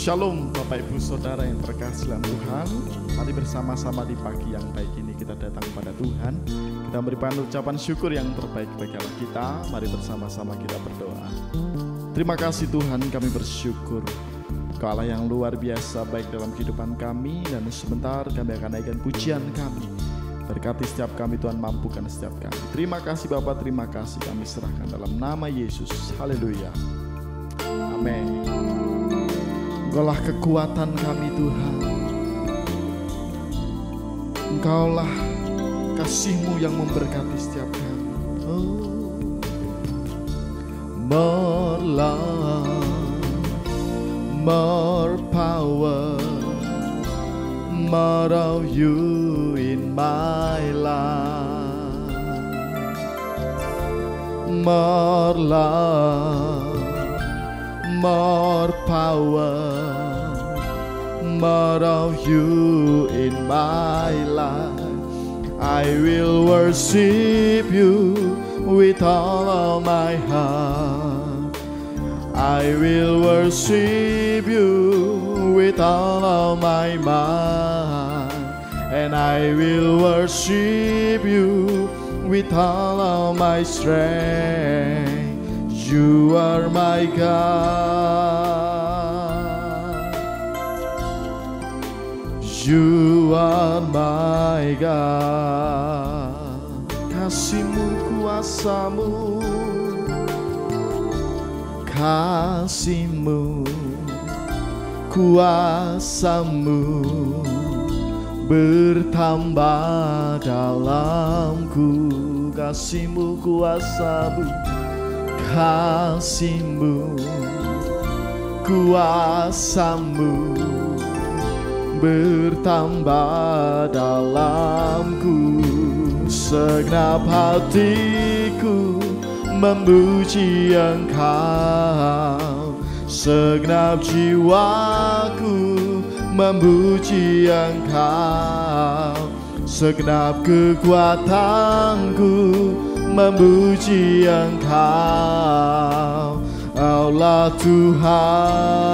Shalom Bapak Ibu Saudara yang terkasih dalam Tuhan. Mari bersama-sama di pagi yang baik ini kita datang kepada Tuhan. Kita memberikan ucapan syukur yang terbaik bagi Allah kita. Mari bersama-sama kita berdoa. Terima kasih Tuhan, kami bersyukur Kau Allah yang luar biasa baik dalam kehidupan kami. Dan sebentar kami akan naikkan pujian kami. Berkati setiap kami Tuhan, mampukan setiap kami. Terima kasih Bapak, terima kasih kami serahkan dalam nama Yesus. Haleluya. Amin. Engkaulah kekuatan kami Tuhan. Engkaulah kasih-Mu yang memberkati setiap kami. More love, more power, more of you in my life. More love, more power, more of you in my life. I will worship you with all of my heart. I will worship you with all of my mind. And I will worship you with all of my strength. You are my God. You are my God. Kasih-Mu, kuasa-Mu, kasih-Mu, kuasa-Mu bertambah dalamku. Kasih-Mu, kuasa-Mu, kasih-Mu, kuasa-Mu bertambah dalamku. Segenap hatiku memuji Engkau, segenap jiwaku memuji Engkau, segenap kekuatanku memuji Engkau, Allah Tuhan.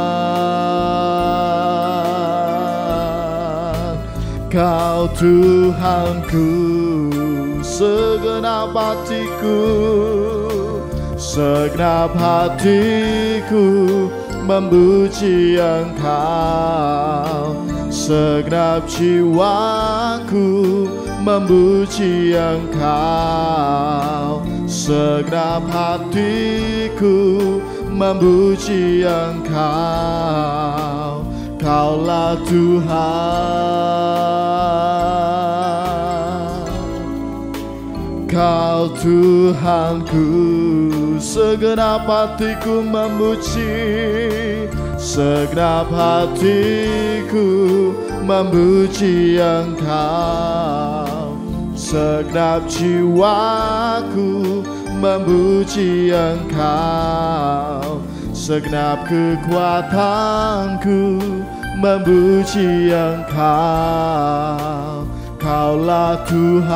Kau Tuhanku, segenap hatiku, segenap hatiku memuji Engkau, segenap jiwaku memuji Engkau, segenap hatiku memuji Engkau. Kaulah Tuhan, Kau Tuhanku, segenap hatiku memuji, segenap hatiku memuji Engkau, segenap jiwaku memuji Engkau, segenap kekuatanku memuji Engkau. Kaulah Tuhan,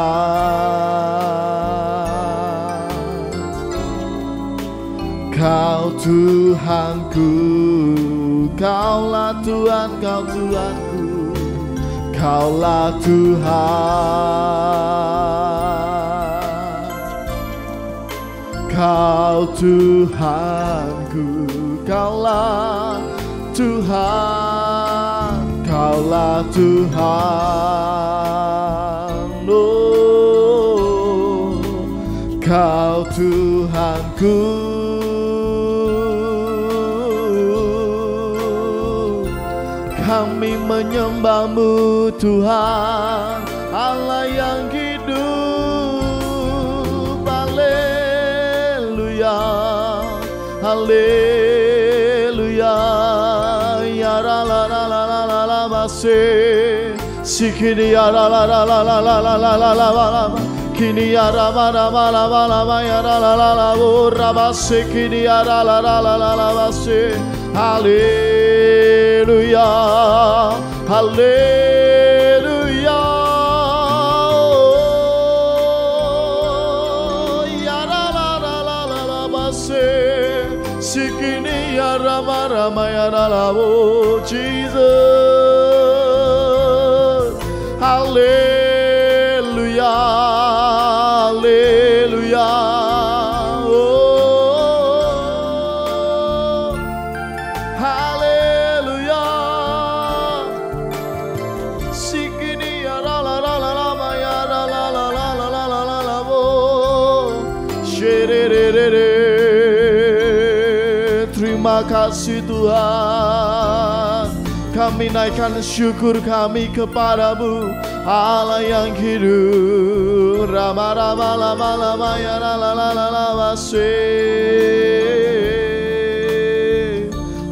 Kau Tuhanku, Kaulah Tuhan, Kau Tuhanku, Kaulah Tuhan, Kau Tuhanku, Kaulah Tuhan, Kaulah Tuhan, oh, Kau Tuhanku. Kami menyembah-Mu Tuhan, Allah yang hidup. Haleluya, haleluya. Ya la la la la la la la masih sikini ya la la la la la la la la la la la kini ya la la la la la la la ya la la la la ora masih kini ya la la la la la la masih. Haleluya, haleluya. Ya la la la la la la masih sikini ya rama rama ya la la. Jesus. Hallelujah, hallelujah. Oh, hallelujah. Sikini ya la la la la la ma ya la la la la la la la la la oh. Terima kasih Tuhan, kami naikkan syukur kami kepadamu, Allah yang hidup. Rama rama lama lama ya la la la la la wase.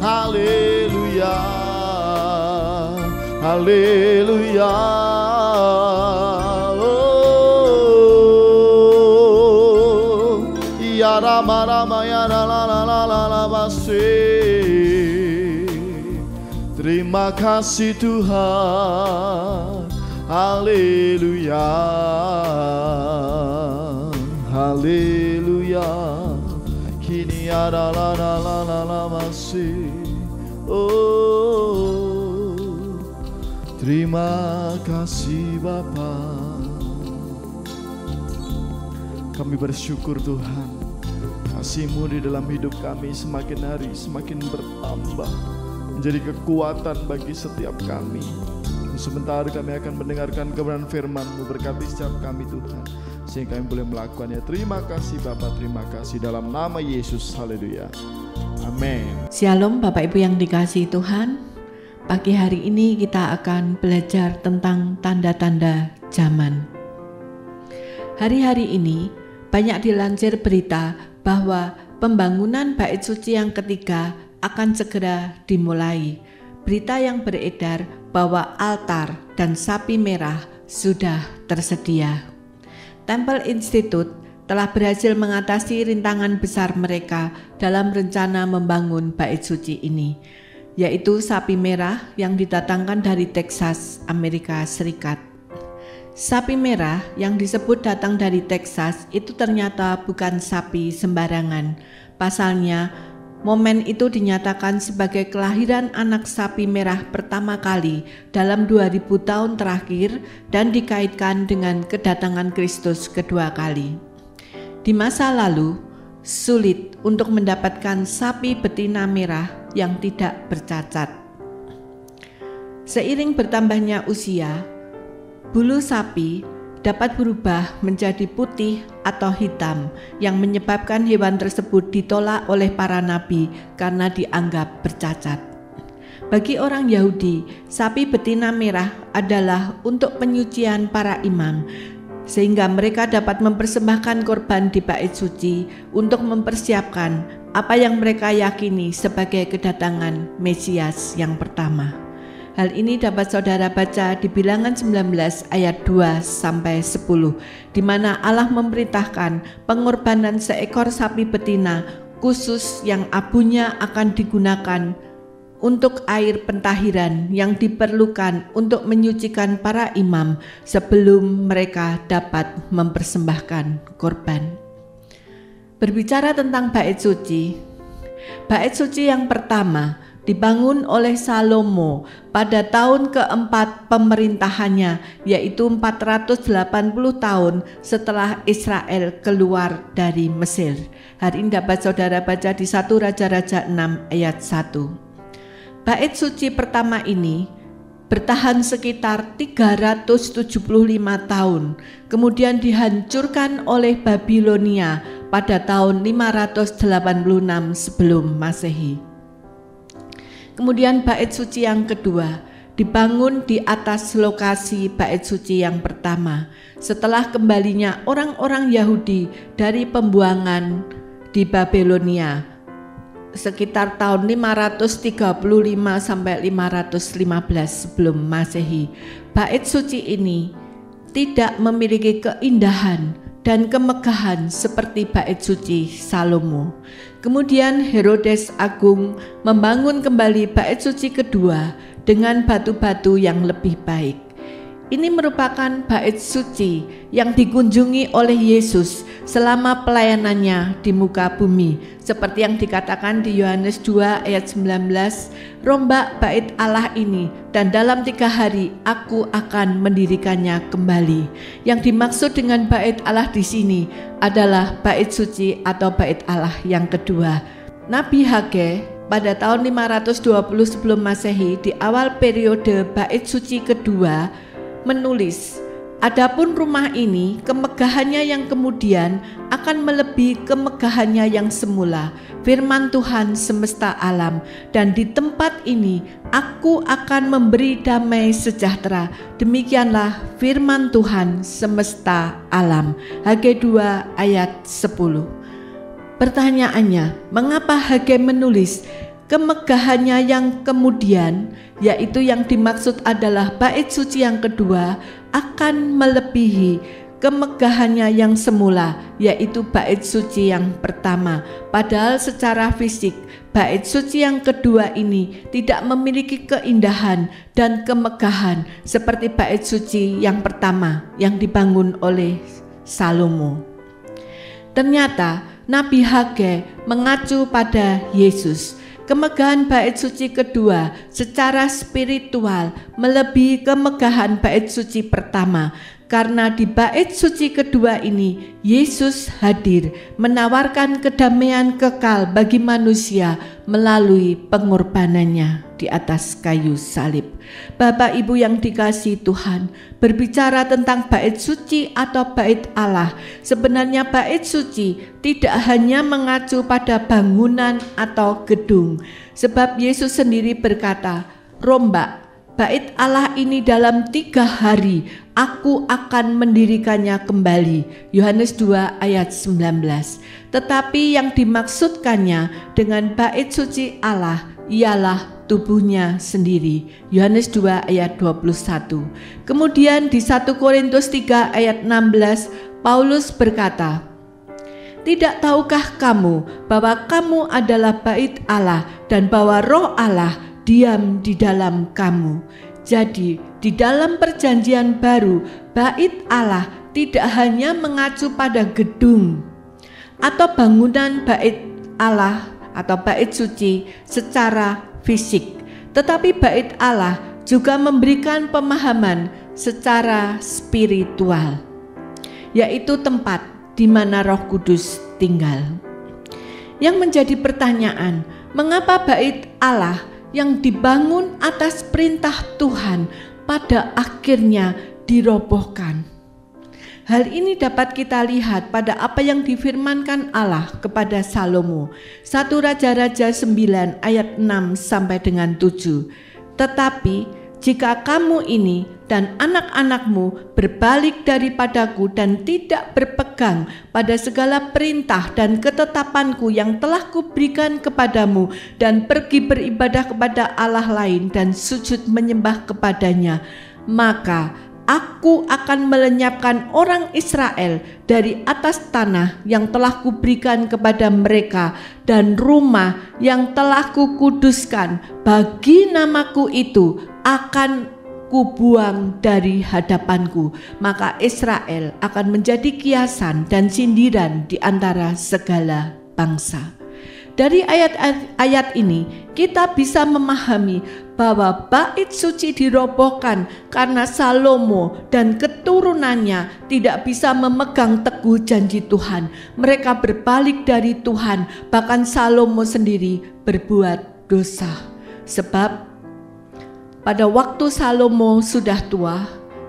Haleluya, haleluya. Oh, ya rama rama ya la la la la la la wase. Terima kasih Tuhan, haleluya, haleluya. Kini ada la la la la la masih. Oh, terima kasih Bapa. Kami bersyukur Tuhan, kasih-Mu di dalam hidup kami semakin hari semakin bertambah, menjadi kekuatan bagi setiap kami. Sebentar kami akan mendengarkan kebenaran firman-Mu. Berkati setiap kami Tuhan, sehingga kami boleh melakukannya. Terima kasih Bapa, terima kasih dalam nama Yesus. Haleluya, amin. Shalom Bapak Ibu yang dikasihi Tuhan. Pagi hari ini kita akan belajar tentang tanda-tanda zaman. Hari-hari ini banyak dilansir berita bahwa pembangunan Bait Suci yang ketiga akan segera dimulai. Berita yang beredar bahwa altar dan sapi merah sudah tersedia. Temple Institute telah berhasil mengatasi rintangan besar mereka dalam rencana membangun Bait Suci ini, yaitu sapi merah yang didatangkan dari Texas, Amerika Serikat. Sapi merah yang disebut datang dari Texas itu ternyata bukan sapi sembarangan. Pasalnya, momen itu dinyatakan sebagai kelahiran anak sapi merah pertama kali dalam 2000 tahun terakhir dan dikaitkan dengan kedatangan Kristus kedua kali. Di masa lalu, sulit untuk mendapatkan sapi betina merah yang tidak bercacat. Seiring bertambahnya usia, bulu sapi dapat berubah menjadi putih atau hitam yang menyebabkan hewan tersebut ditolak oleh para nabi karena dianggap bercacat. Bagi orang Yahudi, sapi betina merah adalah untuk penyucian para imam, sehingga mereka dapat mempersembahkan korban di Bait Suci untuk mempersiapkan apa yang mereka yakini sebagai kedatangan Mesias yang pertama. Hal ini dapat saudara baca di Bilangan 19 ayat 2-10, di mana Allah memerintahkan pengorbanan seekor sapi betina khusus yang abunya akan digunakan untuk air pentahiran yang diperlukan untuk menyucikan para imam sebelum mereka dapat mempersembahkan korban. Berbicara tentang Bait Suci, Bait Suci yang pertama dibangun oleh Salomo pada tahun keempat pemerintahannya, yaitu 480 tahun setelah Israel keluar dari Mesir. Hari ini dapat saudara baca di 1 Raja-Raja 6 ayat 1. Bait Suci pertama ini bertahan sekitar 375 tahun, kemudian dihancurkan oleh Babilonia pada tahun 586 sebelum Masehi. Kemudian Bait Suci yang kedua dibangun di atas lokasi Bait Suci yang pertama setelah kembalinya orang-orang Yahudi dari pembuangan di Babilonia sekitar tahun 535 sampai 515 sebelum Masehi. Bait Suci ini tidak memiliki keindahan dan kemegahan seperti Bait Suci Salomo. Kemudian Herodes Agung membangun kembali Bait Suci kedua dengan batu-batu yang lebih baik. Ini merupakan bait suci yang dikunjungi oleh Yesus selama pelayanannya di muka bumi. Seperti yang dikatakan di Yohanes 2 ayat 19, rombak bait Allah ini dan dalam 3 hari aku akan mendirikannya kembali. Yang dimaksud dengan bait Allah di sini adalah bait suci atau bait Allah yang kedua. Nabi Hage pada tahun 520 sebelum Masehi di awal periode bait suci kedua menulis, adapun rumah ini kemegahannya yang kemudian akan melebihi kemegahannya yang semula, firman Tuhan semesta alam, dan di tempat ini aku akan memberi damai sejahtera, demikianlah firman Tuhan semesta alam. Hage 2 ayat 10. Pertanyaannya, mengapa Hage menulis kemegahannya yang kemudian, yaitu yang dimaksud adalah bait suci yang kedua akan melebihi kemegahannya yang semula, yaitu bait suci yang pertama. Padahal secara fisik bait suci yang kedua ini tidak memiliki keindahan dan kemegahan seperti bait suci yang pertama yang dibangun oleh Salomo. Ternyata Nabi Hage mengacu pada Yesus. Kemegahan bait suci kedua secara spiritual melebihi kemegahan bait suci pertama, karena di bait suci kedua ini Yesus hadir menawarkan kedamaian kekal bagi manusia melalui pengorbanannya di atas kayu salib. Bapak Ibu yang dikasihi Tuhan, berbicara tentang bait suci atau bait Allah, sebenarnya bait suci tidak hanya mengacu pada bangunan atau gedung, sebab Yesus sendiri berkata, rombak bait Allah ini dalam 3 hari aku akan mendirikannya kembali. Yohanes 2 ayat 19. Tetapi yang dimaksudkannya dengan bait suci Allah ialah tubuhnya sendiri. Yohanes 2 ayat 21. Kemudian di 1 Korintus 3 ayat 16 Paulus berkata, tidak tahukah kamu bahwa kamu adalah bait Allah dan bahwa roh Allah diam di dalam kamu. Jadi di dalam perjanjian baru, bait Allah tidak hanya mengacu pada gedung atau bangunan bait Allah atau bait suci secara fisik, tetapi bait Allah juga memberikan pemahaman secara spiritual, yaitu tempat di mana Roh Kudus tinggal. Yang menjadi pertanyaan, mengapa bait Allah yang dibangun atas perintah Tuhan pada akhirnya dirobohkan? Hal ini dapat kita lihat pada apa yang difirmankan Allah kepada Salomo. 1 Raja-Raja 9 ayat 6 sampai dengan 7. Tetapi jika kamu ini dan anak-anakmu berbalik daripadaku dan tidak berpegang pada segala perintah dan ketetapanku yang telah kuberikan kepadamu dan pergi beribadah kepada Allah lain dan sujud menyembah kepadanya, maka aku akan melenyapkan orang Israel dari atas tanah yang telah kuberikan kepada mereka dan rumah yang telah kukuduskan bagi namaku itu akan kubuang dari hadapanku. Maka Israel akan menjadi kiasan dan sindiran di antara segala bangsa. Dari ayat-ayat ini kita bisa memahami bahwa bait suci dirobohkan karena Salomo dan keturunannya tidak bisa memegang teguh janji Tuhan. Mereka berbalik dari Tuhan, bahkan Salomo sendiri berbuat dosa. Sebab pada waktu Salomo sudah tua,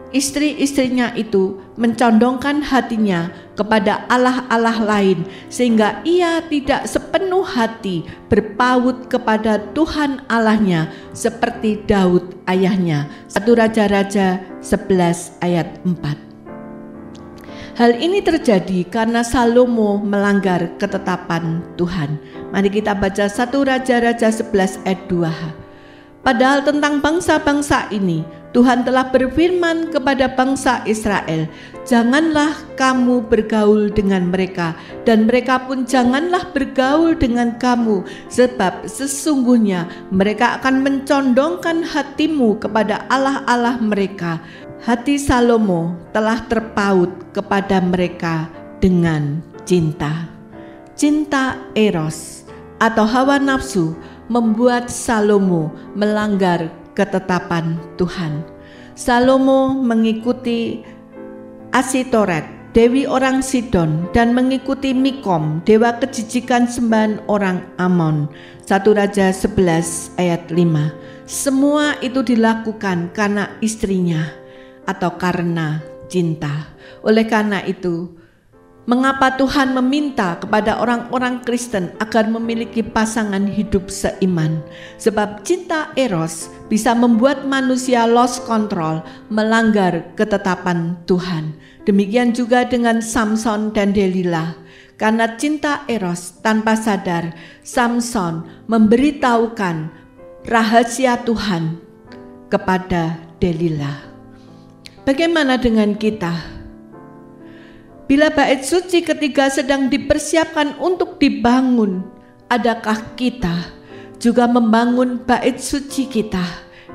istri-istrinya itu mencondongkan hatinya kepada allah-allah lain, sehingga ia tidak sepenuh hati berpaut kepada Tuhan Allahnya seperti Daud ayahnya. 1 Raja-Raja 11 ayat 4. Hal ini terjadi karena Salomo melanggar ketetapan Tuhan. Mari kita baca 1 Raja-Raja 11 ayat 2. Padahal tentang bangsa-bangsa ini Tuhan telah berfirman kepada bangsa Israel, janganlah kamu bergaul dengan mereka, dan mereka pun janganlah bergaul dengan kamu, sebab sesungguhnya mereka akan mencondongkan hatimu kepada allah-allah mereka, hati Salomo telah terpaut kepada mereka dengan cinta. Cinta eros atau hawa nafsu membuat Salomo melanggar ketetapan Tuhan. Salomo mengikuti Asitoret, dewi orang Sidon, dan mengikuti Mikom, dewa kejijikan sembahan orang Amon. 1 Raja 11 ayat 5. Semua itu dilakukan karena istrinya atau karena cinta. Oleh karena itu, mengapa Tuhan meminta kepada orang-orang Kristen agar memiliki pasangan hidup seiman? Sebab cinta eros bisa membuat manusia lost control, melanggar ketetapan Tuhan. Demikian juga dengan Samson dan Delila. Karena cinta eros, tanpa sadar Samson memberitahukan rahasia Tuhan kepada Delila. Bagaimana dengan kita? Bila bait suci ketiga sedang dipersiapkan untuk dibangun, adakah kita juga membangun bait suci kita,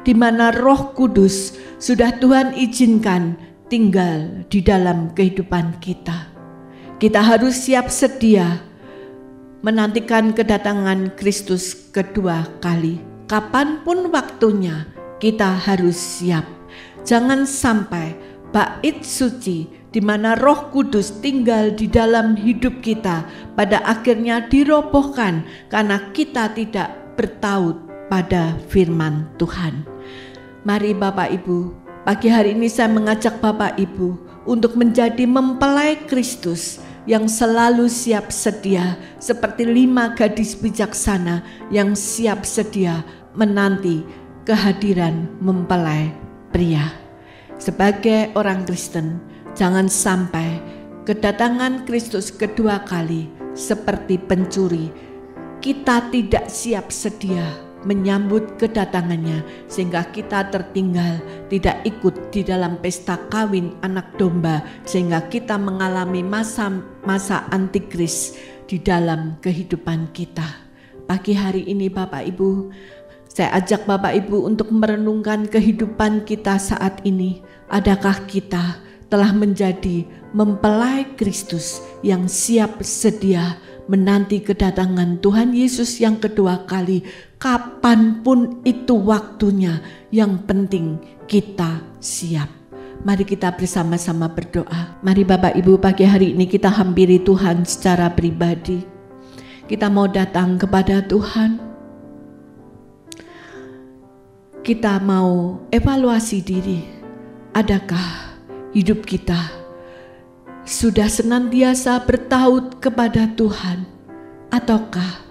di mana Roh Kudus sudah Tuhan izinkan tinggal di dalam kehidupan kita? Kita harus siap sedia menantikan kedatangan Kristus kedua kali. Kapanpun waktunya, kita harus siap. Jangan sampai bait suci di mana Roh Kudus tinggal di dalam hidup kita pada akhirnya dirobohkan karena kita tidak bertaut pada firman Tuhan. Mari Bapak Ibu, pagi hari ini saya mengajak Bapak Ibu untuk menjadi mempelai Kristus yang selalu siap sedia, seperti 5 gadis bijaksana yang siap sedia menanti kehadiran mempelai pria. Sebagai orang Kristen, jangan sampai kedatangan Kristus kedua kali seperti pencuri. Kita tidak siap sedia menyambut kedatangannya sehingga kita tertinggal, tidak ikut di dalam pesta kawin anak domba, sehingga kita mengalami masa antikris di dalam kehidupan kita. Pagi hari ini Bapak Ibu, saya ajak Bapak Ibu untuk merenungkan kehidupan kita saat ini. Adakah kita telah menjadi mempelai Kristus yang siap sedia menanti kedatangan Tuhan Yesus yang kedua kali, kapanpun itu waktunya, yang penting kita siap. Mari kita bersama-sama berdoa. Mari Bapak Ibu, pagi hari ini kita hampiri Tuhan secara pribadi. Kita mau datang kepada Tuhan. Kita mau evaluasi diri. Adakah hidup kita sudah senantiasa bertaut kepada Tuhan, ataukah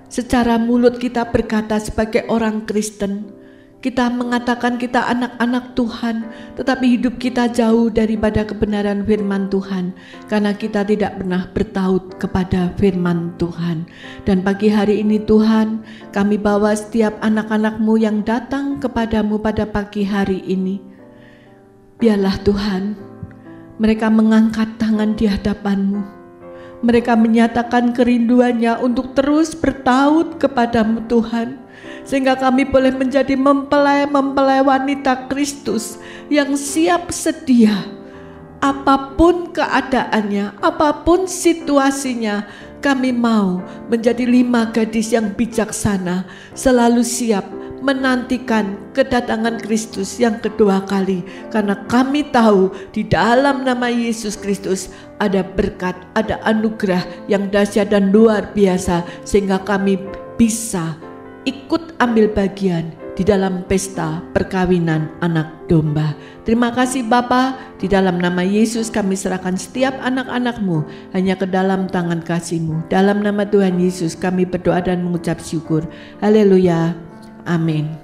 secara mulut kita berkata sebagai orang Kristen, kita mengatakan kita anak-anak Tuhan, tetapi hidup kita jauh daripada kebenaran firman Tuhan, karena kita tidak pernah bertaut kepada firman Tuhan. Dan pagi hari ini Tuhan, kami bawa setiap anak-anak-Mu yang datang kepadamu pada pagi hari ini. Biarlah Tuhan, mereka mengangkat tangan di hadapan-Mu. Mereka menyatakan kerinduannya untuk terus bertaut kepadamu Tuhan. Sehingga kami boleh menjadi mempelai-mempelai wanita Kristus yang siap sedia. Apapun keadaannya, apapun situasinya, kami mau menjadi 5 gadis yang bijaksana, selalu siap menantikan kedatangan Kristus yang kedua kali, karena kami tahu di dalam nama Yesus Kristus ada berkat, ada anugerah yang dahsyat dan luar biasa, sehingga kami bisa ikut ambil bagian di dalam pesta perkawinan anak domba. Terima kasih Bapa, di dalam nama Yesus kami serahkan setiap anak-anak-Mu hanya ke dalam tangan kasih-Mu. Dalam nama Tuhan Yesus kami berdoa dan mengucap syukur. Haleluya. Amin.